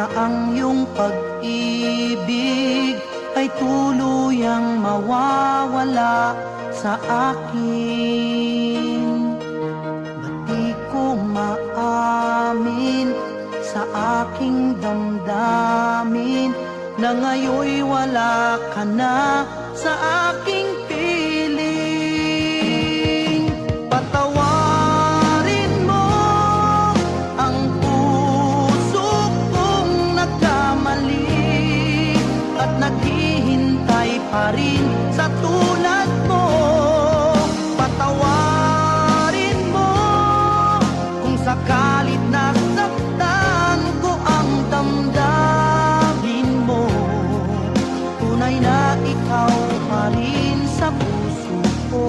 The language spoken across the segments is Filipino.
na ang iyong pag-ibig ay tuluyang mawawala sa akin. Ba't di ko maamin sa aking damdamin na ngayon'y wala ka na sa aking piling? Patawarin mo ang puso kong nagkamali at naghihintay pa rin sa tulad mo. Patawarin mo kung sakalit nasaktan ko ang damdamin mo. Tunay na ikaw pa rin sa puso ko.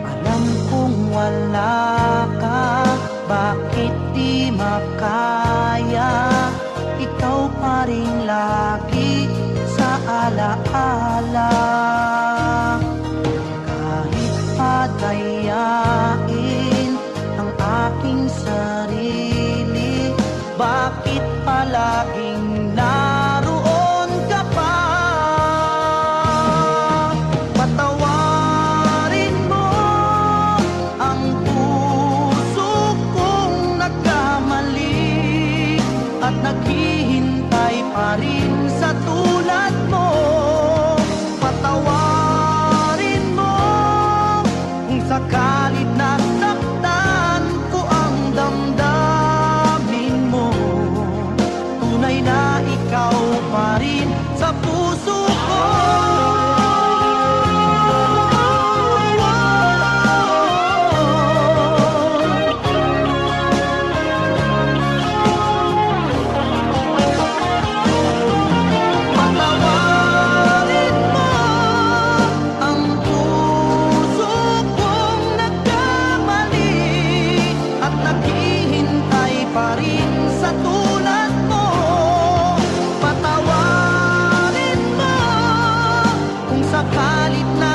Alam kong wala ka, bakit di makaya? Ikaw pa rin lagi sa alaala. Kahit padayain ang aking sarili, bakit palaging naroon ka pa? Patawarin mo ang puso kong nagkamali at naghihintay pa rin sa tulad mo. Patawarin mo kung sakalit nasaktan ko ang damdamin mo. Tunay na ikaw pa rin sa puso ko. Patawarin mo ang puso kong nagkamali at naghihintay pa rin sa tulad mo. Patawarin mo kung sakalit na